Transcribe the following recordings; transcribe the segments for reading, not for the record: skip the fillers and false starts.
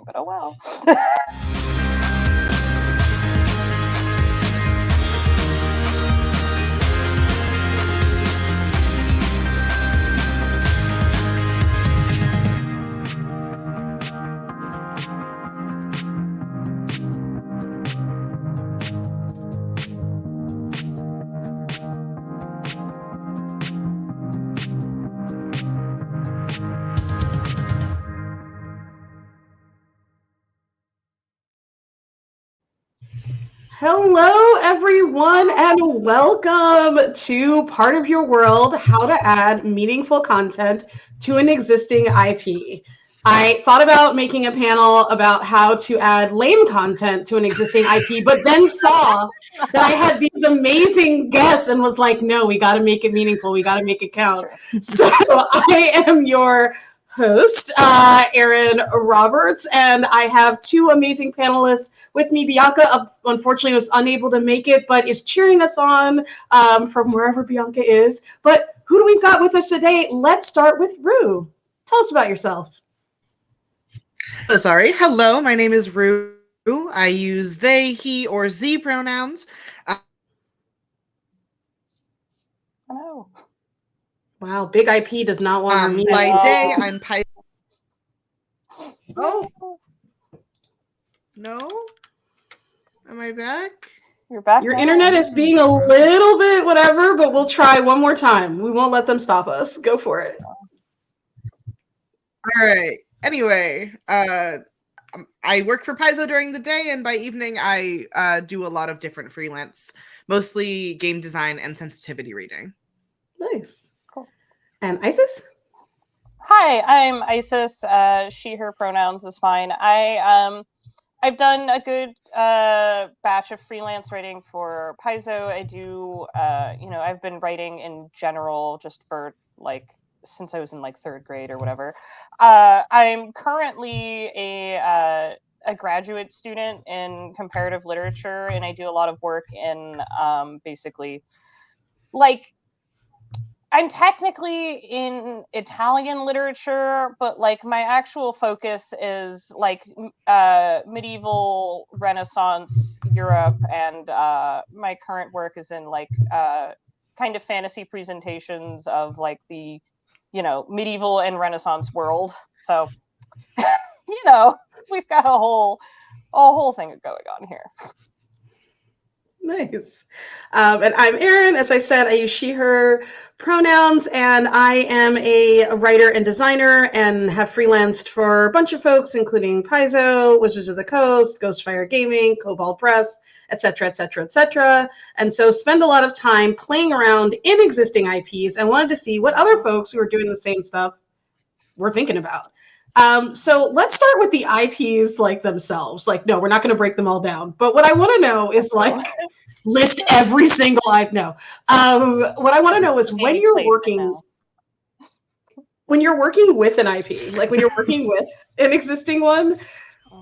but oh well. Hello, everyone, and welcome to Part of Your World, How to Add Meaningful Content to an Existing IP. I thought about making a panel about how to add lame content to an existing IP, but then saw that I had these amazing guests and was like, no, we got to make it meaningful. We got to make it count. So I am your host, Erin Roberts, and I have two amazing panelists with me. Bianca, unfortunately, was unable to make it, but is cheering us on from wherever Bianca is. But who do we got with us today? Let's start with Rue. Tell us about yourself. Oh, sorry. Hello, my name is Rue. I use they, he, or Z pronouns. Oh. Wow, big IP does not want her meeting. By day, I'm Python. Oh. No? Am I back? You're back. Your internet is being a little bit whatever, but we'll try one more time. We won't let them stop us. Go for it. All right. Anyway, I work for Paizo during the day, and by evening, I do a lot of different freelance, mostly game design and sensitivity reading. Nice. Cool. And Isis? Hi, I'm Isis. She, her pronouns is fine. I've done a good batch of freelance writing for Paizo. I do, I've been writing in general just for since I was in third grade or whatever. I'm currently a graduate student in comparative literature, and I do a lot of work in basically I'm technically in Italian literature, but my actual focus is medieval Renaissance Europe, and my current work is in kind of fantasy presentations of the medieval and Renaissance world. So we've got a whole thing going on here. Nice. And I'm Erin. As I said, I use she, her pronouns, and I am a writer and designer and have freelanced for a bunch of folks, including Paizo, Wizards of the Coast, Ghostfire Gaming, Cobalt Press, etc., etc., etc. And so spend a lot of time playing around in existing IPs and wanted to see what other folks who are doing the same stuff were thinking about. So let's start with the IPs themselves. No, we're not going to break them all down. But what I want to know is list every single IP. No. What I want to know is when you're working with an IP, when you're working with an existing one,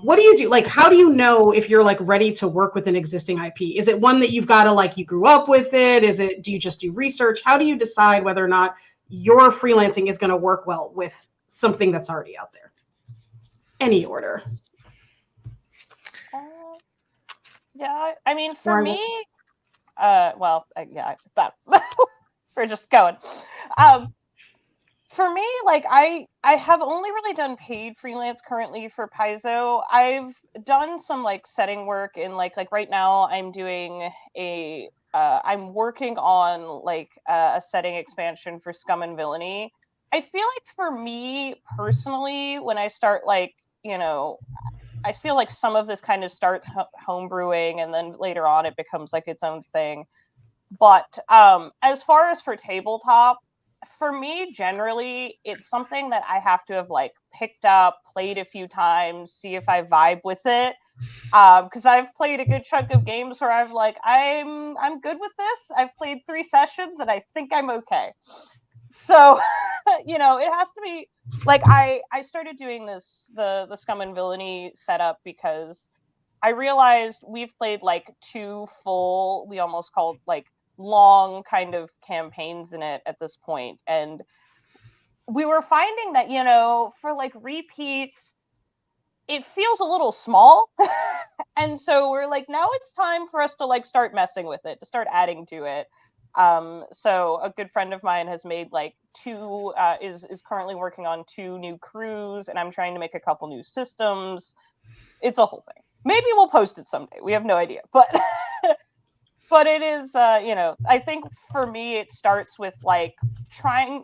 what do you do? How do you know if you're ready to work with an existing IP? Is it one that you've got to you grew up with it? Do you just do research? How do you decide whether or not your freelancing is going to work well with something that's already out there? Any order. Yeah, I mean, for me, we're just going. For me, I have only really done paid freelance currently for Paizo. I've done some setting work in right now I'm doing I'm working on a setting expansion for Scum and Villainy. I feel for me personally, when I start I feel some of this kind of starts homebrewing, and then later on it becomes its own thing. But as far as for tabletop, for me, generally, it's something that I have to have picked up, played a few times, see if I vibe with it. Because I've played a good chunk of games where I'm I'm good with this. I've played 3 sessions and I think I'm okay. So, it has to be I started doing the Scum and Villainy setup because I realized we've played 2 full, we almost called long kind of campaigns in it at this point. And we were finding that, for repeats, it feels a little small. And so we're like, now it's time for us to like start messing with it, to start adding to it. So a good friend of mine has made like is currently working on 2 new crews, and I'm trying to make a couple new systems. It's a whole thing. Maybe we'll post it someday. We have no idea, but but it is, I think for me it starts with like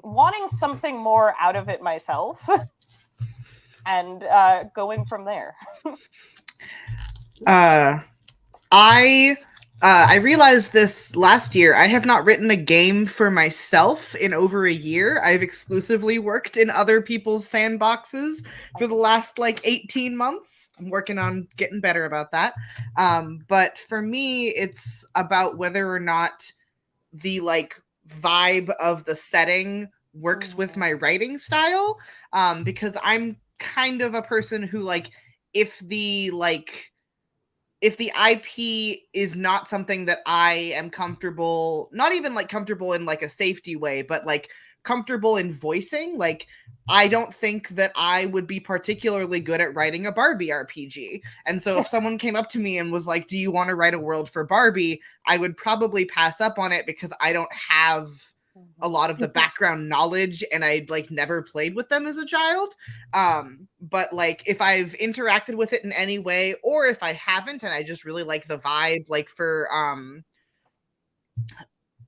wanting something more out of it myself, and going from there. I realized this last year. I have not written a game for myself in over a year. I've exclusively worked in other people's sandboxes for the last like 18 months. I'm working on getting better about that. But for me, it's about whether or not the like vibe of the setting works with my writing style. Because I'm kind of a person who like, if the IP is not something that I am comfortable, not even like comfortable in like a safety way, but like comfortable in voicing, like I don't think that I would be particularly good at writing a Barbie RPG. And so if someone came up to me and was like, do you want to write a world for Barbie? I would probably pass up on it because I don't have a lot of the background knowledge, and I like never played with them as a child. But like if I've interacted with it in any way, or if I haven't and I just really like the vibe, like for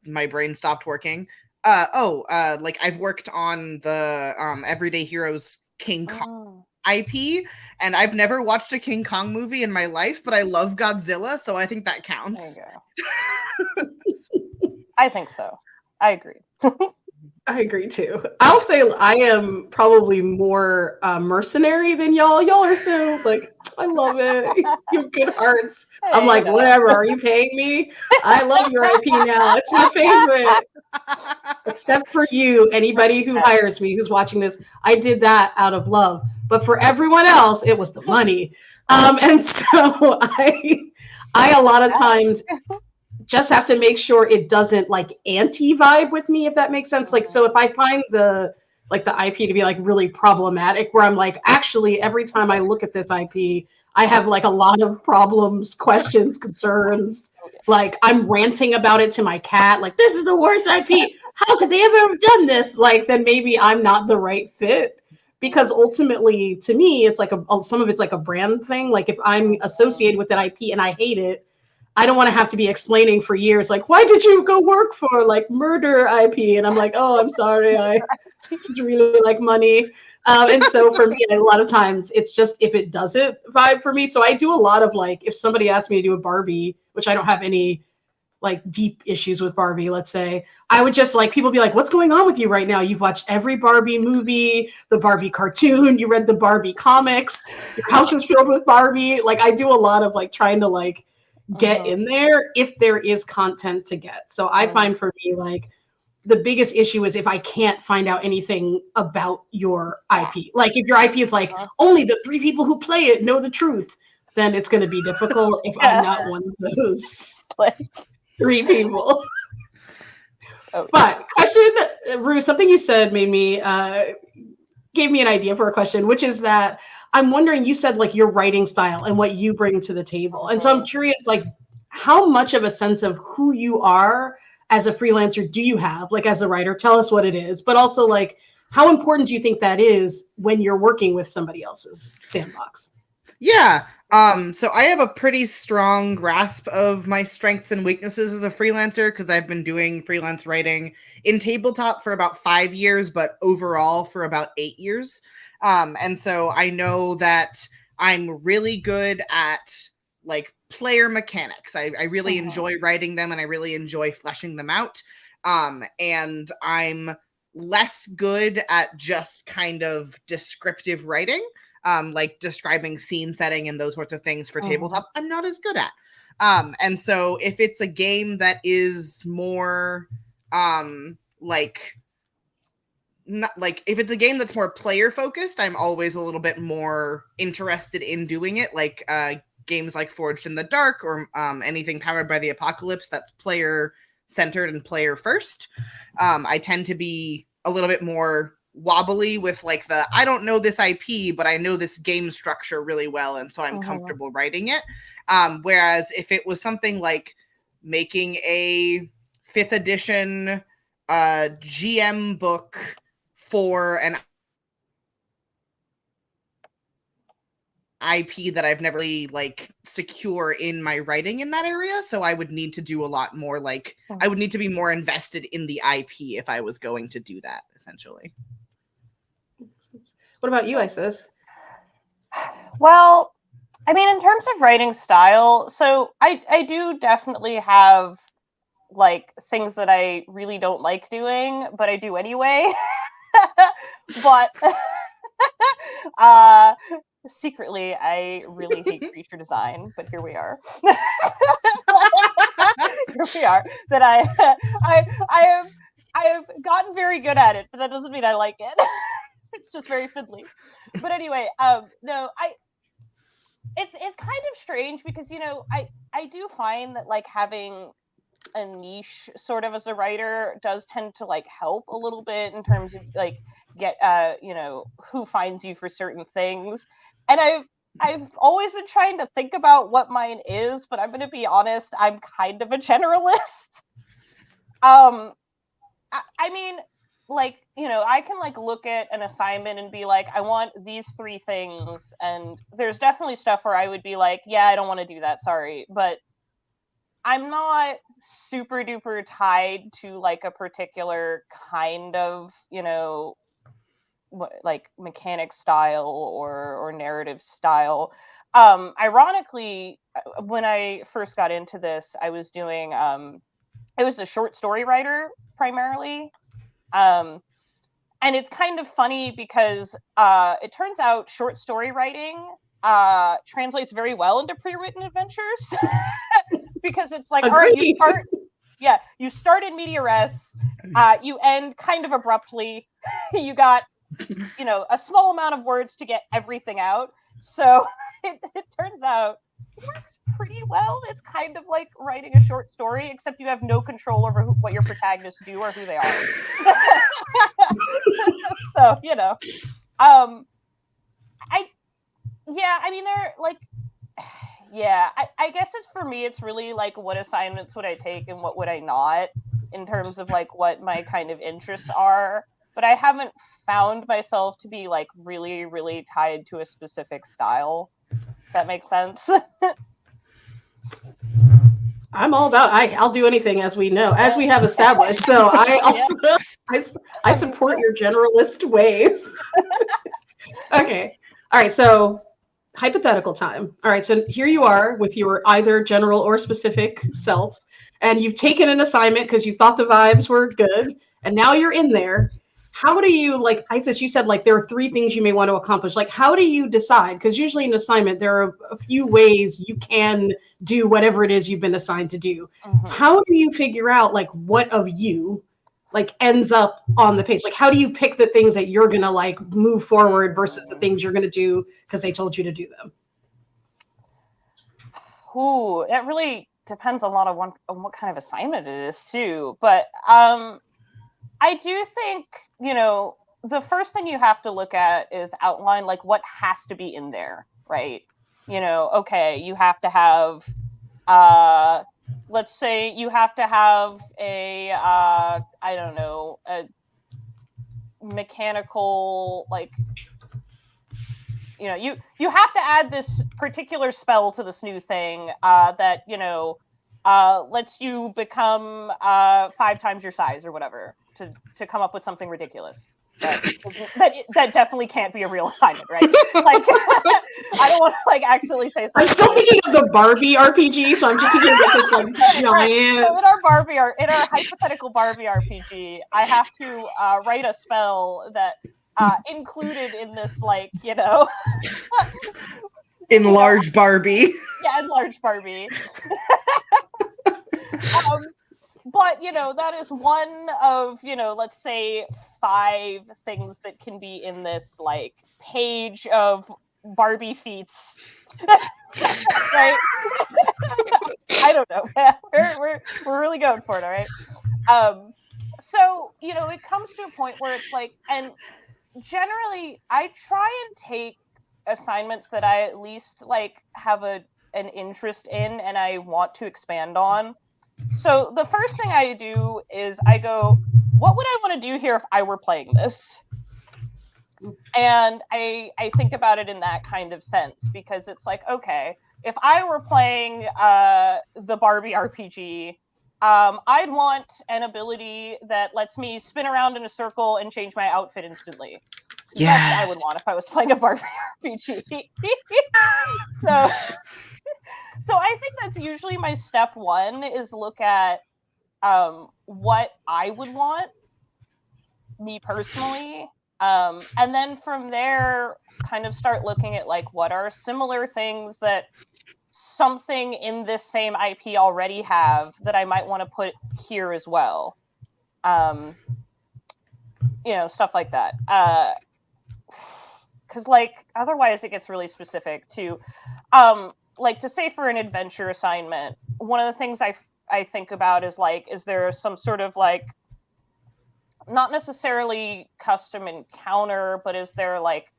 my brain stopped working. Like I've worked on the Everyday Heroes King Kong IP, and I've never watched a King Kong movie in my life, but I love Godzilla, so I think that counts. There you go. I think so. I agree. I agree too. I'll say I am probably more mercenary than y'all. Y'all are so like, I love it. You have good hearts. Hey, I'm like, whatever. Are you paying me? I love your IP now. It's my favorite. Except for you, anybody who hires me who's watching this, I did that out of love. But for everyone else, it was the money. And so I a lot of times just have to make sure it doesn't like anti-vibe with me, if that makes sense. Like, so if I find the IP to be like really problematic, where I'm like, actually, every time I look at this IP, I have like a lot of problems, questions, concerns. Like I'm ranting about it to my cat, like this is the worst IP. How could they have ever done this? Like, then maybe I'm not the right fit. Because ultimately, to me, it's like some of it's like a brand thing. Like if I'm associated with that IP and I hate it, I don't want to have to be explaining for years, like, why did you go work for like murder IP? And I'm like, oh, I'm sorry, I just really like money. And so for me, a lot of times it's just if it doesn't vibe for me. So I do a lot of like, if somebody asks me to do a Barbie, which I don't have any like deep issues with Barbie, let's say, I would just like, people be like, what's going on with you right now? You've watched every Barbie movie, the Barbie cartoon, you read the Barbie comics, your house is filled with Barbie. Like I do a lot of like trying to like get in there if there is content to get. So I find for me, like the biggest issue is if I can't find out anything about your IP. Like if your IP is like only the 3 people who play it know the truth, then it's going to be difficult if I'm not one of those Like 3 people. Oh, But question, Rue, something you said made me gave me an idea for a question, which is that I'm wondering, you said like your writing style and what you bring to the table. And so I'm curious, like how much of a sense of who you are as a freelancer do you have, like as a writer? Tell us what it is, but also like how important do you think that is when you're working with somebody else's sandbox? Yeah. So I have a pretty strong grasp of my strengths and weaknesses as a freelancer because I've been doing freelance writing in tabletop for about 5 years, but overall for about 8 years. And so I know that I'm really good at like player mechanics. I really enjoy writing them and I really enjoy fleshing them out. And I'm less good at just kind of descriptive writing. Like describing scene setting and those sorts of things for tabletop, I'm not as good at. And so if it's a game that is more like not like if it's a game that's more player focused, I'm always a little bit more interested in doing it. Like games like Forged in the Dark or anything powered by the apocalypse that's player centered and player first. I tend to be a little bit more wobbly with like I don't know this IP, but I know this game structure really well, and so I'm comfortable writing it. Whereas if it was something like making a 5th edition GM book for an IP that I've never really like secure in my writing in that area, so I would need to do a lot more like I would need to be more invested in the IP if I was going to do that, essentially. What about you, Isis? Well, I mean, in terms of writing style, so I do definitely have like things that I really don't like doing, but I do anyway. But secretly, I really hate creature design, but here we are. Here we are. That I have gotten very good at it, but that doesn't mean I like it. It's just very fiddly. But anyway, no, it's kind of strange because I do find that like having a niche sort of as a writer does tend to like help a little bit in terms of like get who finds you for certain things. And I've always been trying to think about what mine is, but I'm going to be honest, I'm kind of a generalist. I mean, like, I can like look at an assignment and be like, I want these 3 things, and there's definitely stuff where I would be like, yeah, I don't want to do that, sorry, but I'm not super duper tied to like a particular kind of, like mechanic style or narrative style. Ironically, when I first got into this, I was doing I was a short story writer primarily. And it's kind of funny because it turns out short story writing translates very well into pre-written adventures. Because it's like, Agreed. all right, you start in media res, you end kind of abruptly. You got, a small amount of words to get everything out. So it turns out it works pretty well. It's kind of like writing a short story, except you have no control over what your protagonists do or who they are. So, I mean, they're like, yeah, I guess it's for me, it's really like what assignments would I take and what would I not in terms of like what my kind of interests are. But I haven't found myself to be like really, really tied to a specific style. Does that make sense? I'm all about I'll do anything, as we know, as we have established. So I also I support your generalist ways. Okay. All right, so hypothetical time. All right, so here you are with your either general or specific self, and you've taken an assignment because you thought the vibes were good, and now you're in there. How do you, like Isis, you said like there are 3 things you may want to accomplish. Like, how do you decide? Because usually in an assignment, there are a few ways you can do whatever it is you've been assigned to do. Mm-hmm. How do you figure out like what of you like ends up on the page? Like, how do you pick the things that you're gonna like move forward versus the things you're gonna do because they told you to do them? Ooh, it really depends a lot on what kind of assignment it is too. But I do think, the first thing you have to look at is outline, like what has to be in there, right? Okay, you have to have, let's say you have to have a, I don't know, a mechanical, like, you have to add this particular spell to this new thing that, lets you become 5 times your size or whatever to come up with something ridiculous. That definitely can't be a real assignment, right? Like, I don't want to like accidentally say something. I'm still thinking of the Barbie RPG, so I'm just thinking of this like giant. Right. So in our hypothetical Barbie RPG, I have to write a spell that included in this, like, enlarge Barbie. Yeah, enlarge Barbie. But, that is one of, let's say 5 things that can be in this, like, page of Barbie feats. Right? I don't know. We're really going for it, all right? So, it comes to a point where it's like, and generally, I try and take assignments that I at least like have an interest in and I want to expand on. So the first thing I do is I go, what would I want to do here if I were playing this? And I think about it in that kind of sense, because it's like, okay, if I were playing the Barbie RPG, I'd want an ability that lets me spin around in a circle and change my outfit instantly. Yes. That's what I would want if I was playing a Barbie RPG. So I think that's usually my step one, is look at what I would want, me personally. And then from there, kind of start looking at like, what are similar things that something in this same IP already have that I might want to put here as well. Stuff like that. Because like otherwise it gets really specific to, like, to say for an adventure assignment, one of the things I think about is like, is there some sort of like, not necessarily custom encounter, but is there like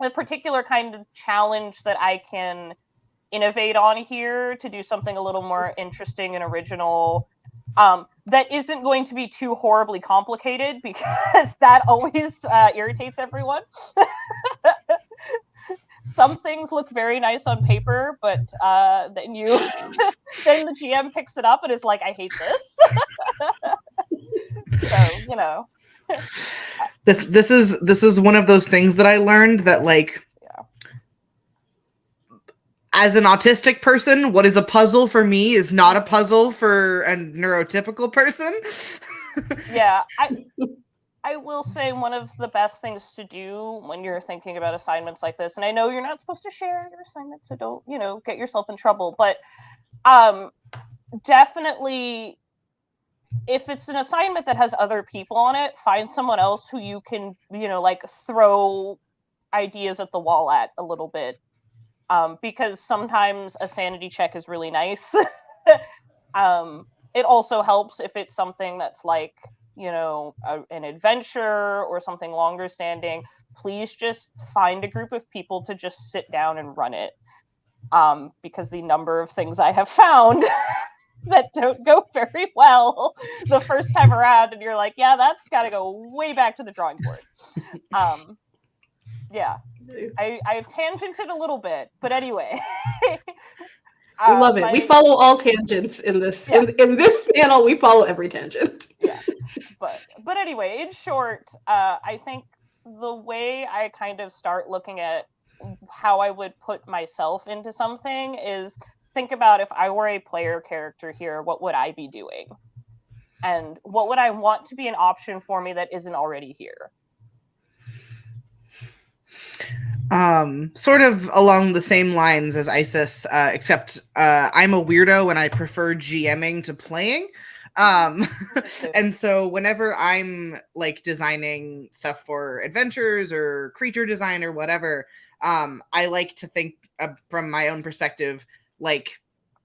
a particular kind of challenge that I can innovate on here to do something a little more interesting and original, that isn't going to be too horribly complicated, because that always irritates everyone. Some things look very nice on paper, but then then the GM picks it up and is like, I hate this. So, This is one of those things that I learned that, like, as an autistic person, what is a puzzle for me is not a puzzle for a neurotypical person. Yeah, I will say one of the best things to do when you're thinking about assignments like this, and I know you're not supposed to share your assignments, so don't, get yourself in trouble, but definitely, if it's an assignment that has other people on it, find someone else who you can, like, throw ideas at the wall at a little bit. Because sometimes a sanity check is really nice. It also helps if it's something that's like, an adventure or something longer standing. Please just find a group of people to just sit down and run it. Because the number of things I have found that don't go very well the first time around, and you're like, yeah, that's got to go way back to the drawing board. Yeah, I've tangented a little bit, but anyway. We love it. We follow all tangents in this. Yeah. In this panel, we follow every tangent. Yeah, but anyway, in short, I think the way I kind of start looking at how I would put myself into something is think about, if I were a player character here, what would I be doing? And what would I want to be an option for me that isn't already here? Sort of along the same lines as Isis, except I'm a weirdo and I prefer GMing to playing. And so whenever I'm like designing stuff for adventures or creature design or whatever, I like to think from my own perspective, like,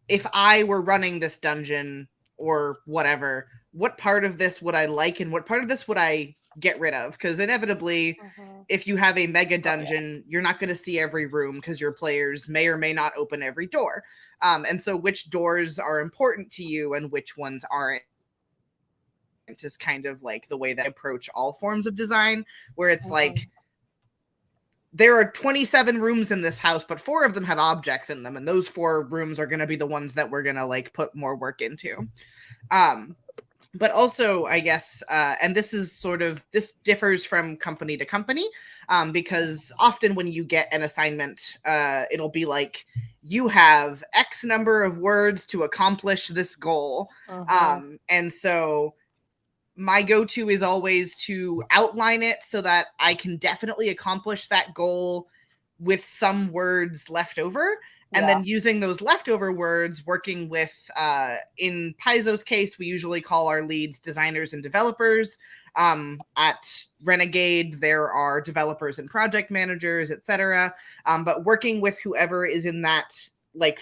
if I were running this dungeon or whatever, what part of this would I like and what part of this would I get rid of? Because inevitably, if you have a mega dungeon, you're not going to see every room because your players may or may not open every door. And so which doors are important to you and which ones aren't is kind of like the way that I approach all forms of design, where it's like, there are 27 rooms in this house, but 4 of them have objects in them, and those 4 rooms are going to be the ones that we're going to like put more work into. But also, I guess, and this differs from company to company, because often when you get an assignment, it'll be like, you have X number of words to accomplish this goal. And so my go-to is always to outline it so that I can definitely accomplish that goal with some words left over. And then using those leftover words, working with, in Paizo's case, we usually call our leads designers and developers. At Renegade, there are developers and project managers, etc. But working with whoever is in that like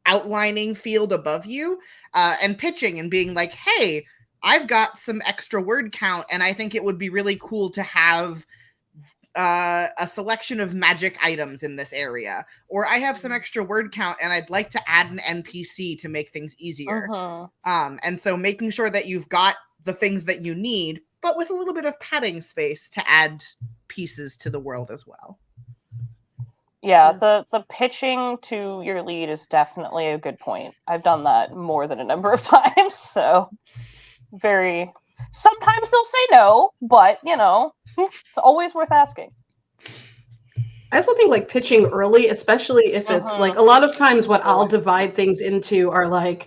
outlining field above you, and pitching and being like, hey, I've got some extra word count, and I think it would be really cool to have a selection of magic items in this area, or I have some extra word count and I'd like to add an NPC to make things easier. And so making sure that you've got the things that you need, but with a little bit of padding space to add pieces to the world as well. Yeah, the pitching to your lead is definitely a good point. I've done that more than a number of times, so sometimes they'll say no, but it's always worth asking. I also think like pitching early, especially if it's like a lot of times what I'll divide things into are like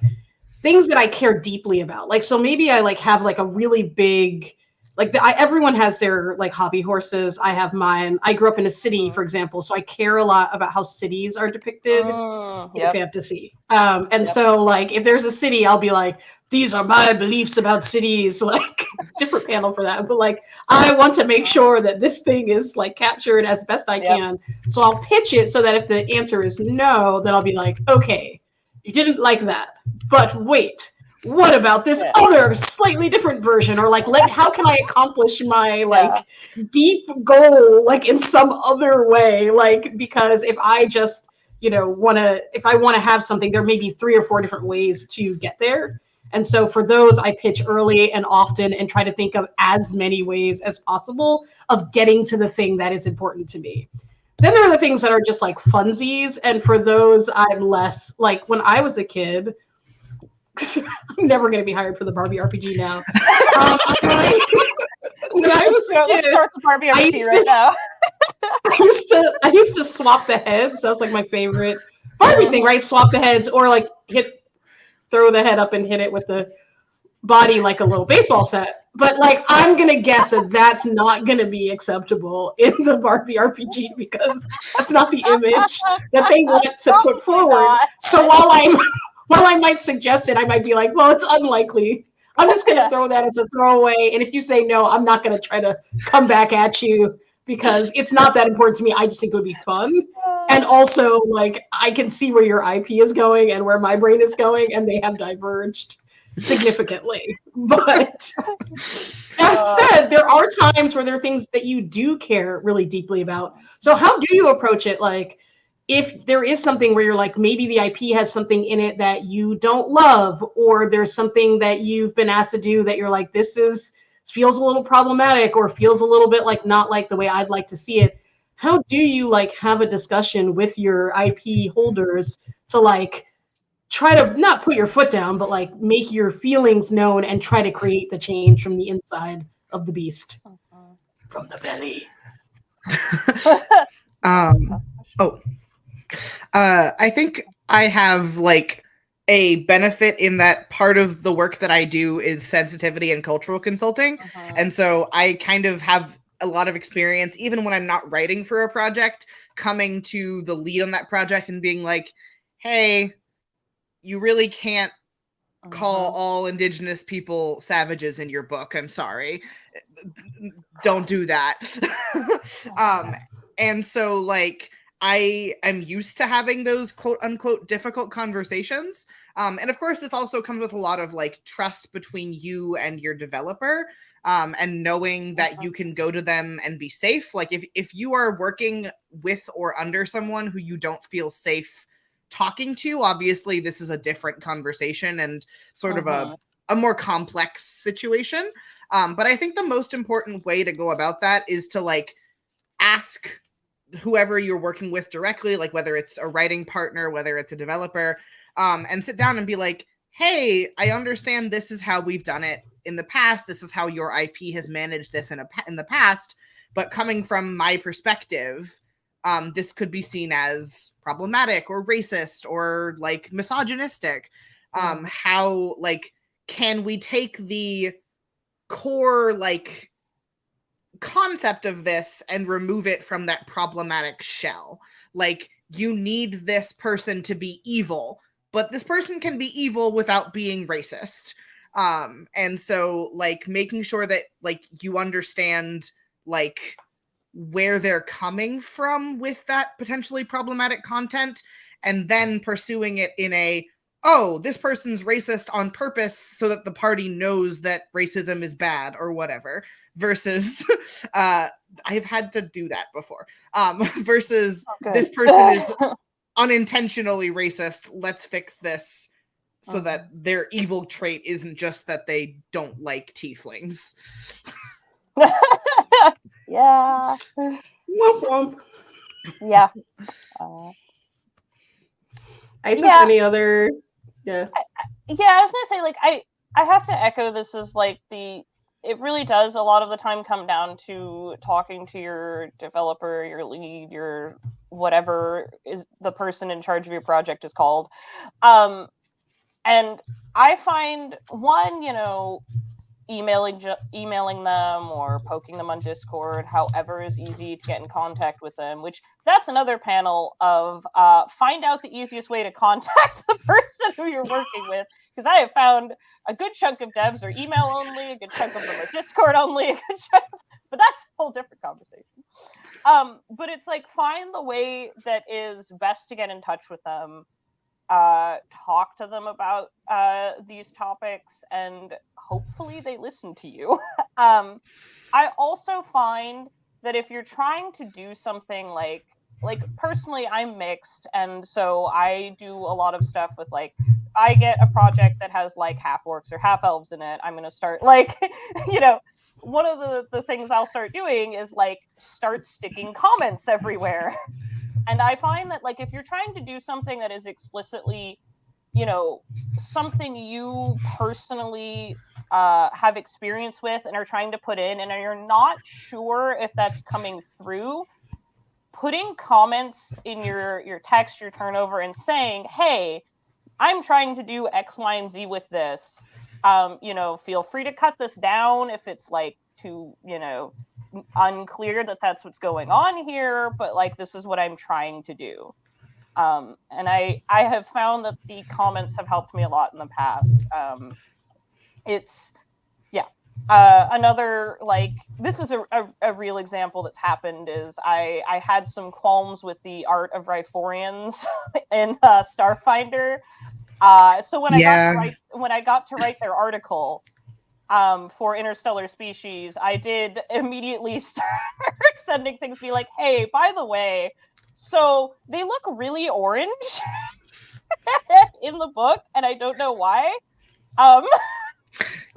things that I care deeply about. Like, so maybe I like have like a really big, like everyone has their like hobby horses. I have mine. I grew up in a city, for example, so I care a lot about how cities are depicted in fantasy. So like if there's a city, I'll be like, these are my beliefs about cities, like different panel for that. But like I want to make sure that this thing is like captured as best I can. So I'll pitch it so that if the answer is no, then I'll be like, okay, you didn't like that. But wait, what about this other slightly different version? Or like, how can I accomplish my like deep goal like in some other way? Like, because if I just, if I want to have something, there may be 3 or 4 different ways to get there. And so for those, I pitch early and often and try to think of as many ways as possible of getting to the thing that is important to me. Then there are the things that are just like funsies. And for those, I'm less like when I was a kid, I'm never going to be hired for the Barbie RPG now. When I was a kid, let's start the Barbie RPG right now. I used to swap the heads. That's like my favorite Barbie thing, right? Swap the heads or like throw the head up and hit it with the body like a little baseball set. But like, I'm going to guess that that's not going to be acceptable in the Barbie RPG because that's not the image that they want to put forward. So while I might suggest it, I might be like, well, it's unlikely. I'm just going to throw that as a throwaway. And if you say no, I'm not going to try to come back at you because it's not that important to me. I just think it would be fun. And also, like, I can see where your IP is going and where my brain is going, and they have diverged significantly. But that said, there are times where there are things that you do care really deeply about. So how do you approach it? Like, if there is something where you're like, maybe the IP has something in it that you don't love, or there's something that you've been asked to do that you're like, this feels a little problematic or feels a little bit like not like the way I'd like to see it. How do you like have a discussion with your IP holders to like try to not put your foot down, but like make your feelings known and try to create the change from the inside of the beast, from the belly? I think I have like a benefit in that part of the work that I do is sensitivity and cultural consulting. And so I kind of have a lot of experience, even when I'm not writing for a project, coming to the lead on that project and being like, hey, you really can't call all indigenous people savages in your book. I'm sorry. Don't do that. And so like, I am used to having those quote unquote difficult conversations. And of course, this also comes with a lot of like trust between you and your developer, and knowing that you can go to them and be safe. Like if you are working with or under someone who you don't feel safe talking to, obviously this is a different conversation and sort of a more complex situation. But I think the most important way to go about that is to like ask whoever you're working with directly, like whether it's a writing partner, whether it's a developer, and sit down and be like, hey, I understand this is how we've done it in the past. This is how your IP has managed this in the past. But coming from my perspective, this could be seen as problematic or racist or like misogynistic. How like can we take the core like concept of this and remove it from that problematic shell? Like, you need this person to be evil, but this person can be evil without being racist. And so like making sure that like you understand like where they're coming from with that potentially problematic content, and then pursuing it in a oh, this person's racist on purpose so that the party knows that racism is bad or whatever, versus I've had to do that before. Versus this person is unintentionally racist. Let's fix this so that their evil trait isn't just that they don't like tieflings. Yeah. Womp womp. Yeah. Isis, Yeah. any other? Yeah. I was gonna say, like, I have to echo this as like it really does a lot of the time come down to talking to your developer, your lead, your whatever is the person in charge of your project is called. And I find one, emailing them or poking them on Discord, however is easy to get in contact with them, which that's another panel of find out the easiest way to contact the person who you're working with, because I have found a good chunk of devs are email only, a good chunk of them are Discord only, a good chunk, but that's a whole different conversation. But it's like, find the way that is best to get in touch with them, talk to them about these topics, and hopefully they listen to you. I also find that if you're trying to do something like personally, I'm mixed, and so I do a lot of stuff with, like, I get a project that has like half orcs or half elves in it, I'm gonna start, like, one of the things I'll start doing is like start sticking comments everywhere. And I find that, like, if you're trying to do something that is explicitly, something you personally have experience with and are trying to put in, and you're not sure if that's coming through, putting comments in your text, your turnover, and saying, hey, I'm trying to do X, Y, and Z with this. Feel free to cut this down if it's like too, unclear that that's what's going on here, but like, this is what I'm trying to do. And I have found that the comments have helped me a lot in the past. Another, like, this is a real example that's happened is I had some qualms with the art of Riforians in Starfinder. So when I got to write their article for Interstellar Species, I did immediately start sending things, be like, hey, by the way, so they look really orange in the book, and I don't know why.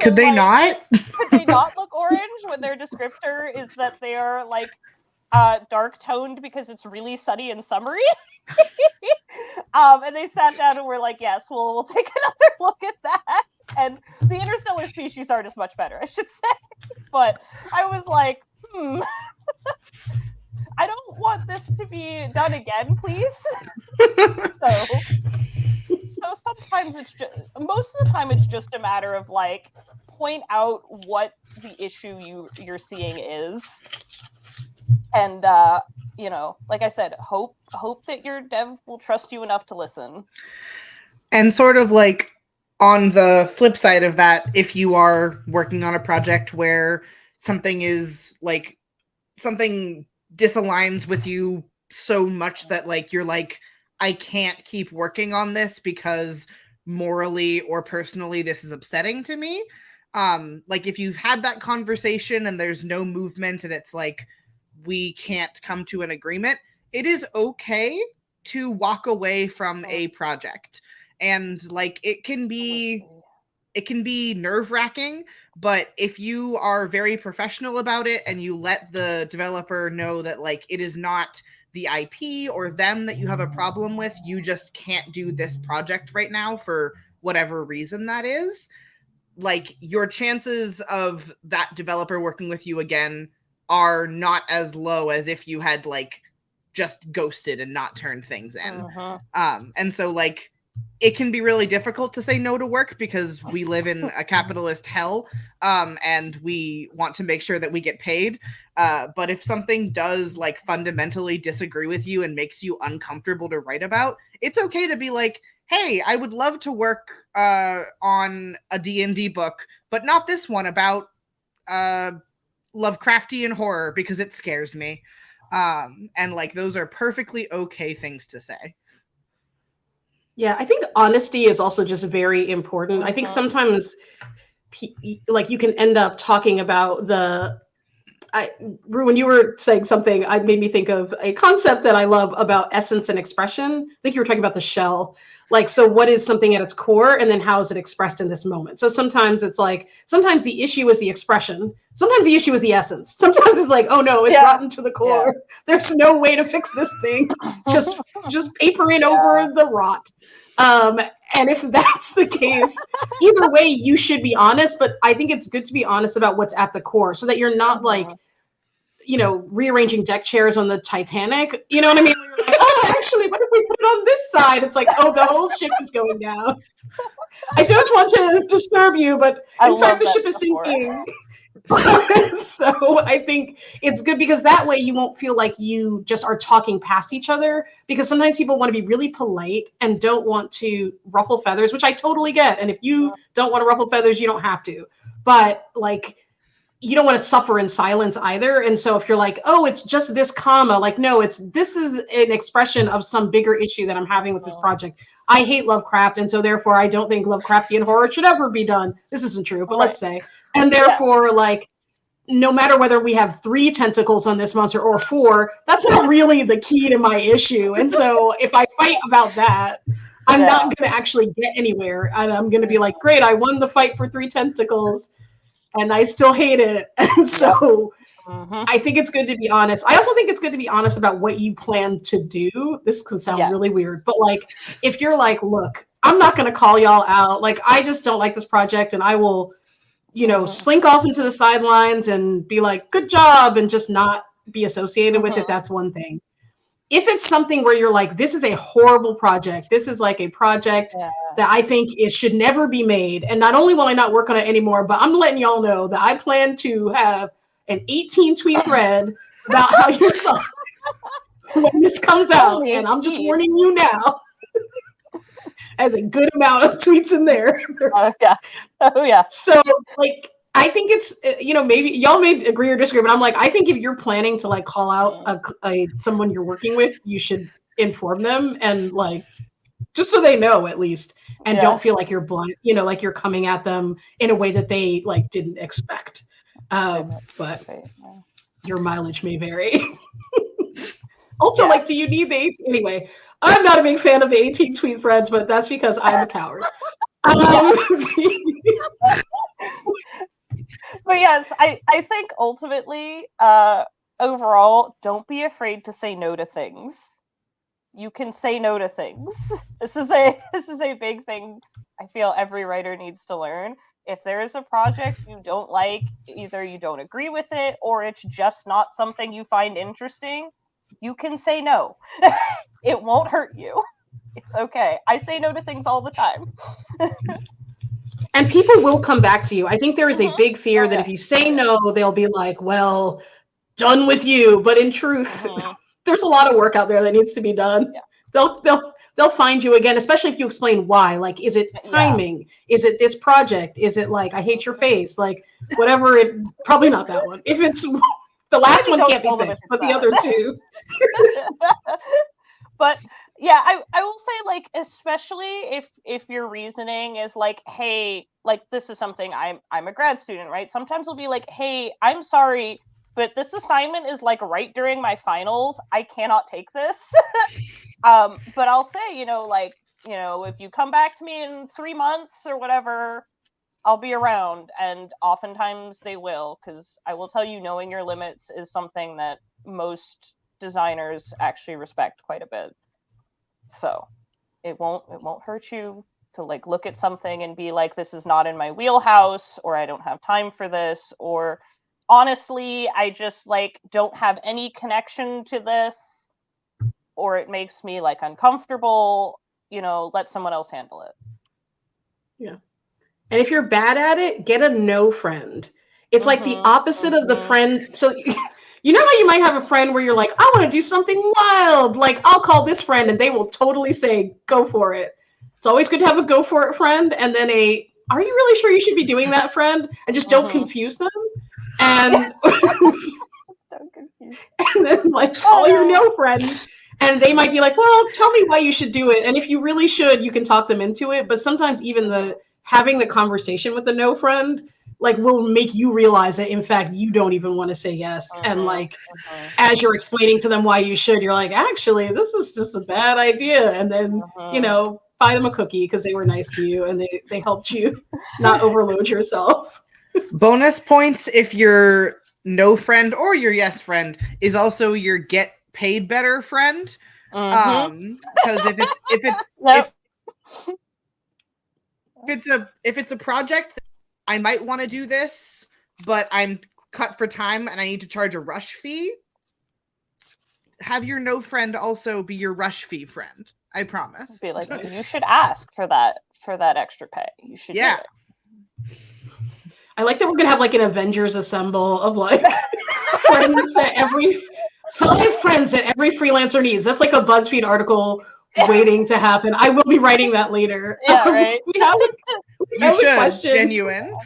Could they not? Could they not look orange when their descriptor is that they are like dark toned because it's really sunny and summery? And they sat down and were like, yes, we'll take another look at that. And the Interstellar Species art is much better, I should say. But I was like, I don't want this to be done again, please. So sometimes most of the time it's just a matter of, like, point out what the issue you're seeing is. And, like I said, hope that your dev will trust you enough to listen. And sort of like, on the flip side of that, if you are working on a project where something disaligns with you so much that, like, you're like, I can't keep working on this because morally or personally this is upsetting to me. Like, if you've had that conversation and there's no movement and it's like, we can't come to an agreement, it is okay to walk away from a project. And, like, it can be nerve-wracking, but if you are very professional about it and you let the developer know that, like, it is not the IP or them that you have a problem with, you just can't do this project right now for whatever reason that is, like, your chances of that developer working with you again are not as low as if you had, like, just ghosted and not turned things in. And so, like, it can be really difficult to say no to work because we live in a capitalist hell, and we want to make sure that we get paid. But if something does, like, fundamentally disagree with you and makes you uncomfortable to write about, it's okay to be like, hey, I would love to work on a D&D book, but not this one about Lovecraftian horror because it scares me. And, like, those are perfectly okay things to say. Yeah, I think honesty is also just very important. I think sometimes like you can end up talking about when you were saying something, I made me think of a concept that I love about essence and expression. I think you were talking about the shell. Like, so what is something at its core, and then how is it expressed in this moment? So sometimes it's like, sometimes the issue is the expression. Sometimes the issue is the essence. Sometimes it's like, oh no, it's rotten to the core. There's no way to fix this thing. Just papering over the rot. And if that's the case, either way, you should be honest. But I think it's good to be honest about what's at the core, so that you're not like, rearranging deck chairs on the Titanic. You know what I mean? You're like, oh, actually, what if we put it on this side? It's like, oh, the whole ship is going down. I don't want to disturb you, but in fact, the ship is sinking. So I think it's good because that way you won't feel like you just are talking past each other, because sometimes people want to be really polite and don't want to ruffle feathers, which I totally get. And if you don't want to ruffle feathers, you don't have to. But like, you don't want to suffer in silence either. And so if you're like, oh, it's just this comma, like, no, this is an expression of some bigger issue that I'm having with this project. I hate Lovecraft, and so therefore I don't think Lovecraftian horror should ever be done. This isn't true, but let's say. And therefore, like, no matter whether we have 3 tentacles on this monster or 4, that's not really the key to my issue. And so if I fight about that, I'm not going to actually get anywhere. And I'm going to be like, great, I won the fight for 3 tentacles, and I still hate it. And so I think it's good to be honest. I also think it's good to be honest about what you plan to do. This can sound really weird, but like, if you're like, look, I'm not going to call y'all out. Like, I just don't like this project, and I will, slink off into the sidelines and be like, good job, and just not be associated with it. That's one thing. If it's something where you're like, this is a horrible project, this is like a project that I think it should never be made, and not only will I not work on it anymore, but I'm letting y'all know that I plan to have an 18 tweet thread about how you suck when this comes out, and I'm just warning you now. As a good amount of tweets in there. Oh yeah. So like, I think it's, maybe y'all may agree or disagree, but I'm like, I think if you're planning to like call out someone you're working with, you should inform them, and like, just so they know at least, and don't feel like you're blunt, like you're coming at them in a way that they like didn't expect. But your mileage may vary. Also, like, do you need the 18? Anyway, I'm not a big fan of the 18 tweet threads, but that's because I'm a coward. But yes, I think ultimately, overall, don't be afraid to say no to things. You can say no to things. This is a big thing I feel every writer needs to learn. If there is a project you don't like, either you don't agree with it, or it's just not something you find interesting, you can say no. It won't hurt you. It's okay. I say no to things all the time. And people will come back to you. I think there is a big fear that if you say no, they'll be like, well, done with you. But in truth, there's a lot of work out there that needs to be done. They'll find you again, especially if you explain why. Like, is it timing? Is it this project? Is it like, I hate your face? Like, whatever it, probably not that one. If it's the last one can't be fixed, but the other 2. But yeah, I will say, like, especially if your reasoning is like, hey, like, this is something, I'm a grad student, right? Sometimes it'll be like, hey, I'm sorry, but this assignment is like right during my finals. I cannot take this. But I'll say, if you come back to me in 3 months or whatever, I'll be around. And oftentimes they will, because I will tell you, knowing your limits is something that most designers actually respect quite a bit. So it won't hurt you to like look at something and be like, this is not in my wheelhouse, or I don't have time for this, or honestly, I just like don't have any connection to this, or it makes me like uncomfortable. Let someone else handle it. Yeah. And if you're bad at it, get a no friend. It's like the opposite of the friend. So you know how you might have a friend where you're like, I want to do something wild. Like, I'll call this friend, and they will totally say, go for it. It's always good to have a go for it friend, and then are you really sure you should be doing that friend? And just don't confuse them. And, and then like call your no friend And they might be like, well, tell me why you should do it. And if you really should, you can talk them into it. But sometimes even the having the conversation with the no friend like will make you realize that in fact you don't even want to say yes. And like as you're explaining to them why you should, you're like, actually, this is just a bad idea. And then, you know, buy them a cookie because they were nice to you and they helped you not overload yourself. Bonus points if your no friend or your yes friend is also your get paid better friend. Because if it's a project, I might want to do this, but I'm cut for time and I need to charge a rush fee. Have your no friend also be your rush fee friend. I promise. Be like, you should ask for that extra pay. You should do it. I like that we're gonna have like an Avengers assemble of like friends that five friends that every freelancer needs. That's like a BuzzFeed article waiting to happen. I will be writing that later. Yeah, right. We have a question genuine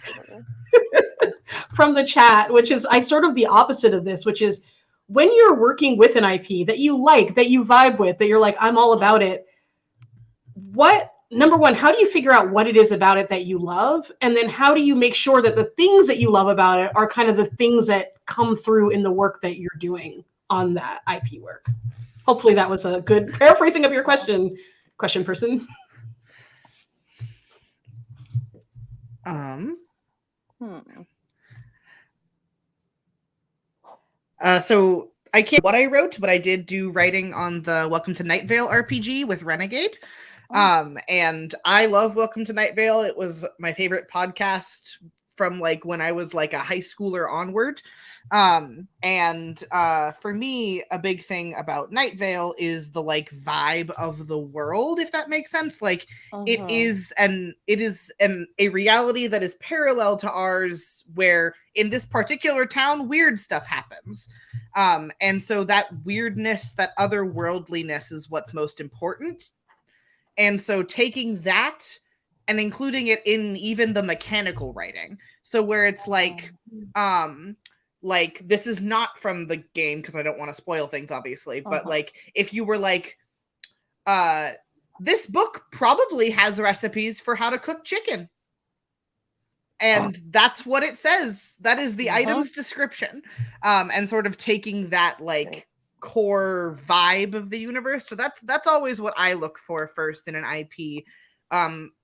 from the chat, which is sort of the opposite of this, which is when you're working with an IP that you like, that you vibe with, that you're like, I'm all about it. Number one, how do you figure out what it is about it that you love? And then how do you make sure that the things that you love about it are kind of the things that come through in the work that you're doing on that IP work? Hopefully that was a good paraphrasing of your question person. So I can't what I wrote, but I did do writing on the Welcome to Night Vale RPG with Renegade. And I love Welcome to Night Vale. It was my favorite podcast from like when I was like a high schooler onward. And for me, a big thing about Night Vale is the like vibe of the world, if that makes sense. Like it is a reality that is parallel to ours, where in this particular town, weird stuff happens. And so that weirdness, that otherworldliness is what's most important. And so taking that and including it in even the mechanical writing. So where it's like this is not from the game because I don't want to spoil things, obviously. But like if you were like, this book probably has recipes for how to cook chicken. And that's what it says. That is the item's description. And sort of taking that like core vibe of the universe. So that's always what I look for first in an IP,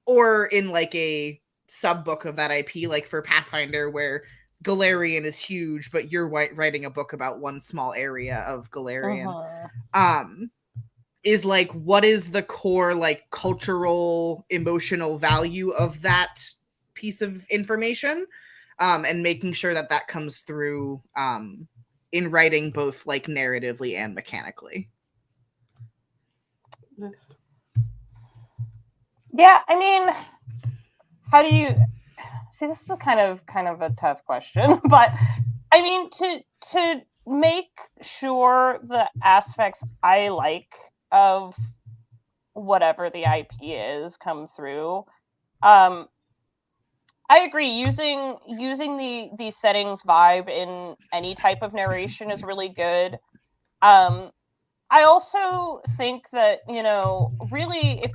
or in like a sub book of that IP, like for Pathfinder, where Galarian is huge, but you're writing a book about one small area of Galarian. Is like, what is the core like cultural, emotional value of that piece of information, and making sure that comes through in writing, both like narratively and mechanically. Yeah, I mean, how do you see? This is a kind of a tough question, but I mean, to make sure the aspects I like of whatever the IP is come through. I agree. Using the settings vibe in any type of narration is really good. I also think that, really, if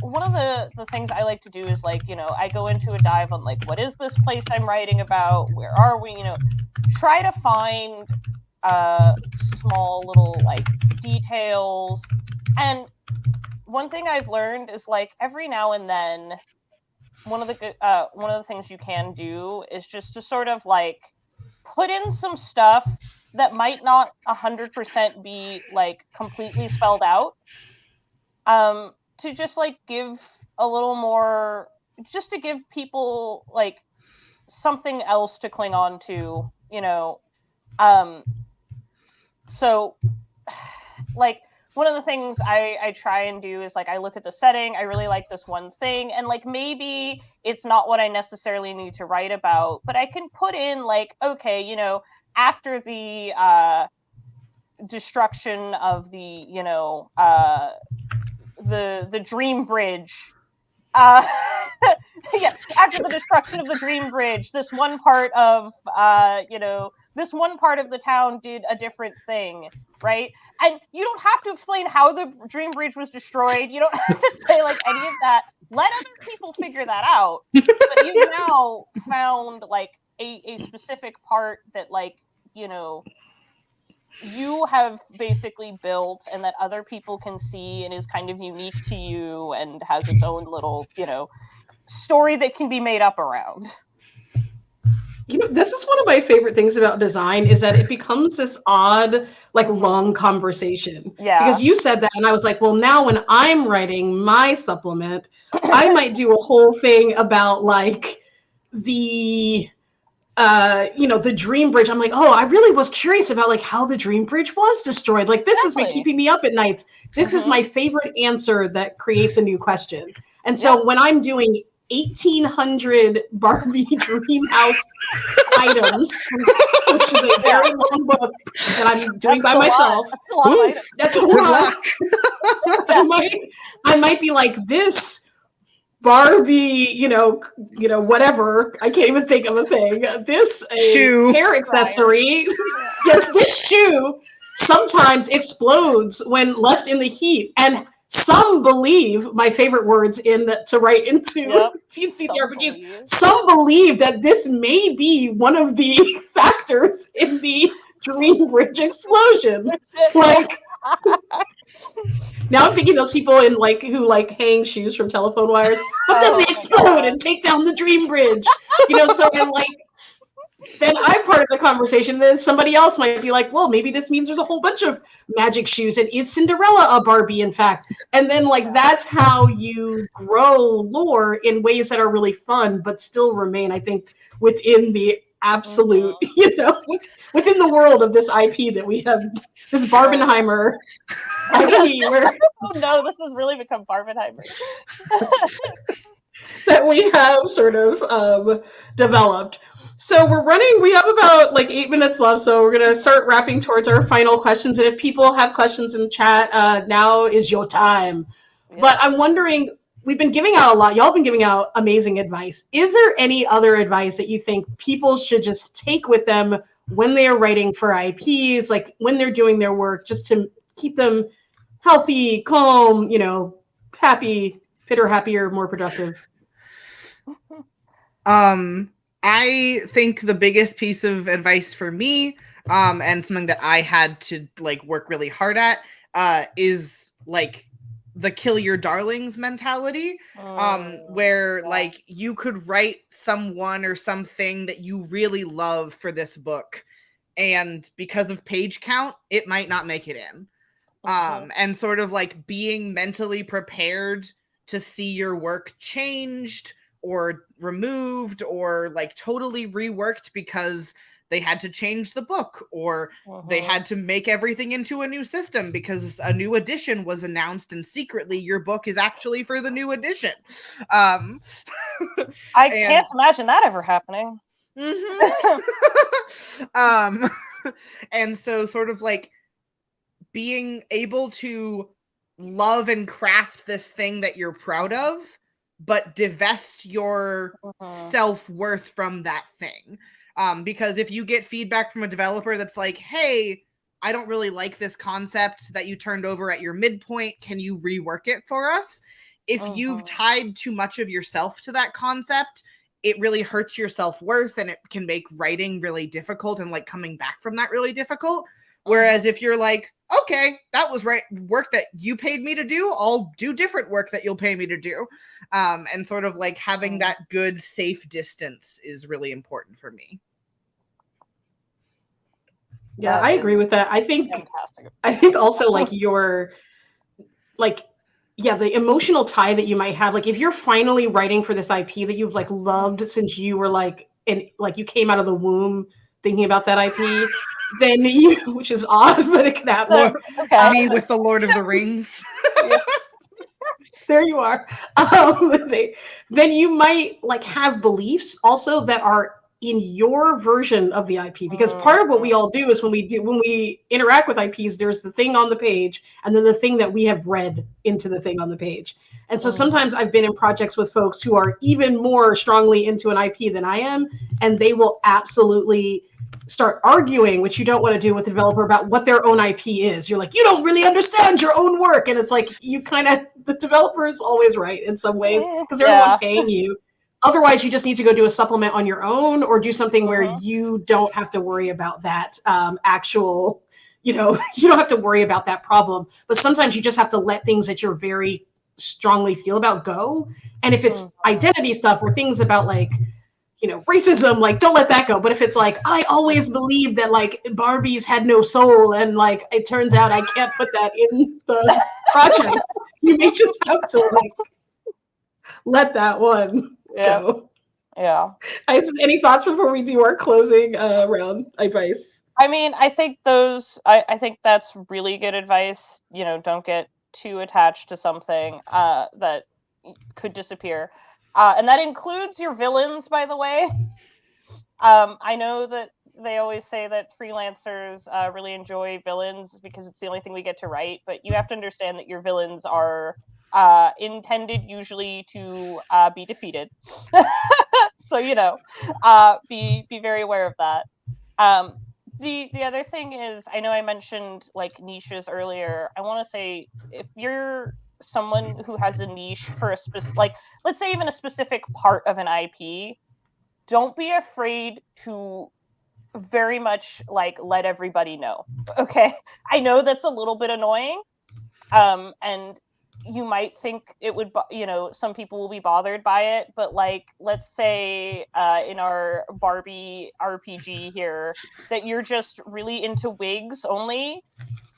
one of the things I like to do is like, I go into a dive on like, what is this place I'm writing about? Where are we? Try to find small little like details. And one thing I've learned is like every now and then, one of the things you can do is just to sort of like put in some stuff that might not 100% be like completely spelled out, to just like give a little more, just to give people like something else to cling on to, so like one of the things I try and do is like I look at the setting, I really like this one thing, and like maybe it's not what I necessarily need to write about, but I can put in like, okay, after the destruction of the the Dream Bridge, yeah, after the destruction of the Dream Bridge, this one part of the this one part of the town did a different thing, right? And you don't have to explain how the dream bridge was destroyed. You don't have to say like any of that. Let other people figure that out. But you now found like a specific part that like, you know, you have basically built and that other people can see and is kind of unique to you and has its own little, you know, story that can be made up around. You know, this is one of my favorite things about design is that it becomes this odd, like long conversation. Yeah. Because you said that, and I was like, well, now when I'm writing my supplement, I might do a whole thing about like the you know, the dream bridge. I'm like, oh, I really was curious about like how the dream bridge was destroyed. Like this has been keeping me up at nights. This is my favorite answer that creates a new question. And so when I'm doing 1,800 Barbie dream house items, which is a very long book that I'm doing by myself. That's a lot. I might be like, this Barbie, you know, whatever. I can't even think of a thing. This shoe, hair accessory. Yes, this shoe sometimes explodes when left in the heat, and some believe, my favorite words to write into TTRPGs, some believe that this may be one of the factors in the dream bridge explosion. Like, now I'm thinking those people in like who like hang shoes from telephone wires, but then they explode and take down the dream bridge. You know, so then like then I'm part of the conversation. Then somebody else might be like, well, maybe this means there's a whole bunch of magic shoes. And is Cinderella a Barbie, in fact? And then like that's how you grow lore in ways that are really fun, but still remain, I think, within the absolute, you know, within the world of this IP that we have, this Barbenheimer IP. Oh no, this has really become Barbenheimer. That we have sort of developed. So we have about like 8 minutes left, so we're going to start wrapping towards our final questions. And if people have questions in the chat, now is your time. Yes. But I'm wondering, we've been giving out a lot. Y'all have been giving out amazing advice. Is there any other advice that you think people should just take with them when they are writing for IPs, like when they're doing their work, just to keep them healthy, calm, you know, happy, fitter, happier, more productive? I think the biggest piece of advice for me, and something that I had to like work really hard at, is like the kill your darlings mentality, where like you could write someone or something that you really love for this book, and because of page count, it might not make it in. And sort of like being mentally prepared to see your work changed or removed or like totally reworked because they had to change the book or they had to make everything into a new system because a new edition was announced and secretly your book is actually for the new edition. I can't imagine that ever happening. And so sort of like being able to love and craft this thing that you're proud of, but divest your self-worth from that thing. Because if you get feedback from a developer that's like, hey, I don't really like this concept that you turned over at your midpoint, can you rework it for us? If you've tied too much of yourself to that concept, it really hurts your self-worth and it can make writing really difficult and like coming back from that really difficult. Whereas if you're like, okay, that was work that you paid me to do, I'll do different work that you'll pay me to do. And sort of like having that good, safe distance is really important for me. Yeah, I agree with that. I think also like your, like, yeah, the emotional tie that you might have, like if you're finally writing for this IP that you've like loved since you were like, you came out of the womb thinking about that IP, then you, which is odd, but it can happen. Me with the Lord of the Rings. There you are. Then you might like have beliefs also that are in your version of the IP, because part of what we all do is when we interact with IPs, there's the thing on the page and then the thing that we have read into the thing on the page. And so sometimes I've been in projects with folks who are even more strongly into an IP than I am, and they will absolutely start arguing, which you don't want to do with the developer, about what their own IP is. You're like, you don't really understand your own work. And it's like, the developer is always right in some ways because they're the one paying you. Otherwise, you just need to go do a supplement on your own or do something where you don't have to worry about that actual, you don't have to worry about that problem. But sometimes you just have to let things that you're very strongly feel about go. And if it's identity stuff or things about like, racism, like don't let that go. But if it's like, I always believed that like Barbies had no soul and like it turns out I can't put that in the project, you may just have to like let that one go. Yeah. Any thoughts before we do our closing round advice? I mean, I think I think that's really good advice. Don't get too attached to something that could disappear. And that includes your villains, by the way. I know that they always say that freelancers really enjoy villains because it's the only thing we get to write, but you have to understand that your villains are intended usually to be defeated. So, be very aware of that. The other thing is, I know I mentioned like niches earlier. I want to say, if you're someone who has a niche for a specific, like, let's say even a specific part of an IP, don't be afraid to very much like let everybody know. Okay, I know that's a little bit annoying, and you might think it would, some people will be bothered by it, but like, let's say in our Barbie RPG here that you're just really into wigs only,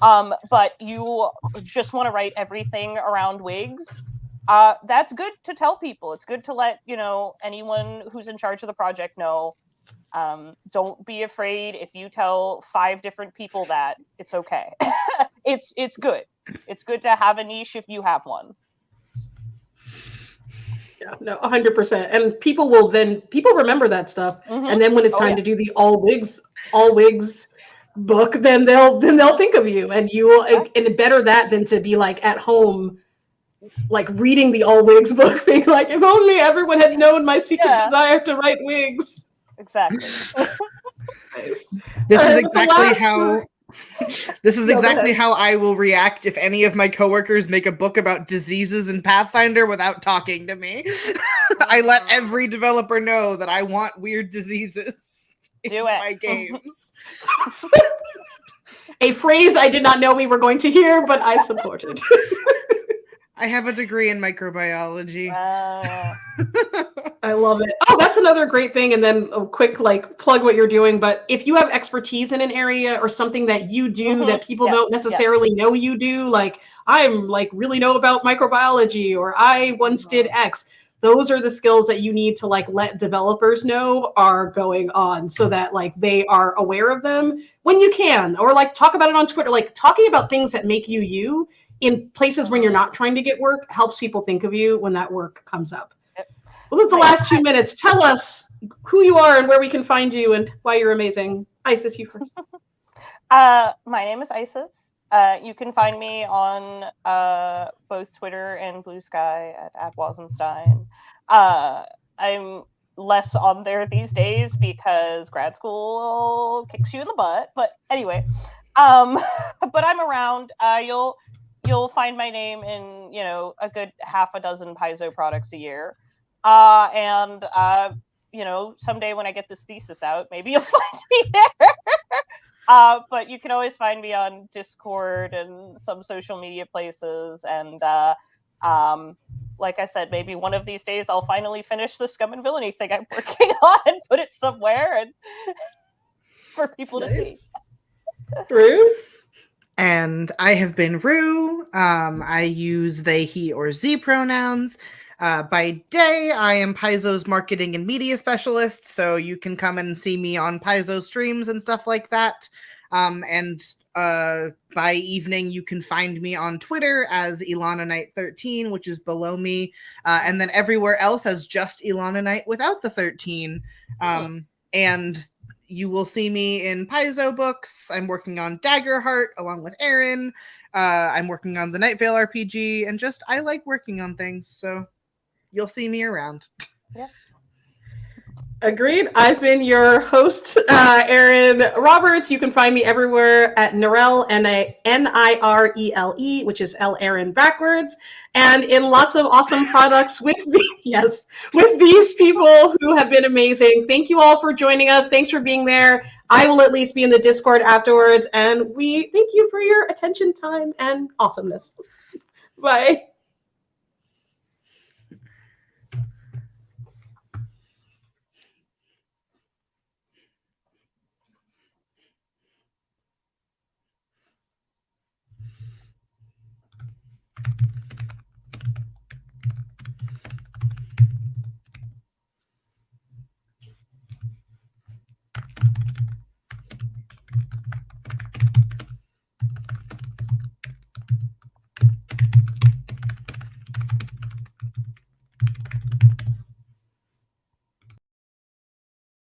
but you just want to write everything around wigs. That's good to tell people. It's good to let anyone who's in charge of the project know. Don't be afraid if you tell 5 different people that. It's okay. It's good. It's good to have a niche if you have one. Yeah, no, 100%. And people remember that stuff. And then when it's time to do the all wigs book, then they'll think of you, and you will, and better that than to be like at home, like reading the all wigs book, being like, if only everyone had known my secret desire to write wigs. Exactly. This is exactly how I will react if any of my coworkers make a book about diseases in Pathfinder without talking to me. I let every developer know that I want weird diseases in my games. A phrase I did not know we were going to hear, but I supported. I have a degree in microbiology. I love it. Oh, that's another great thing. And then a quick like plug what you're doing. But if you have expertise in an area or something that you do that people don't necessarily know you do, like I'm like really know about microbiology, or I once did X. Those are the skills that you need to like let developers know are going on, so that like they are aware of them when you can, or like talk about it on Twitter. Like talking about things that make you in places when you're not trying to get work helps people think of you when that work comes up. Well, the last 2 minutes, tell us who you are and where we can find you and why you're amazing. Isis, you first. My name is Isis. You can find me on both Twitter and Blue Sky at @Wazenstein. I'm less on there these days because grad school kicks you in the butt. But anyway, but I'm around. You'll find my name in a good half a dozen Paizo products a year. And someday when I get this thesis out, maybe you'll find me there. But you can always find me on Discord and some social media places. And like I said, maybe one of these days I'll finally finish the Scum and Villainy thing I'm working on and put it somewhere and for people to see. Rue? And I have been Rue. I use they, he, or Z pronouns. By day, I am Paizo's marketing and media specialist, so you can come and see me on Paizo streams and stuff like that. And by evening, you can find me on Twitter as Ilana Knight 13, which is below me, and then everywhere else as just Ilana Knight without the 13. And you will see me in Paizo books. I'm working on Daggerheart along with Aaron. I'm working on the Night Vale RPG, and just I like working on things, so you'll see me around. Yeah. Agreed. I've been your host, Erin Roberts. You can find me everywhere at Nirele, Nirele, which is L Erin backwards, and in lots of awesome products with these, yes, with these people who have been amazing. Thank you all for joining us. Thanks for being there. I will at least be in the Discord afterwards, and we thank you for your attention, time, and awesomeness. Bye.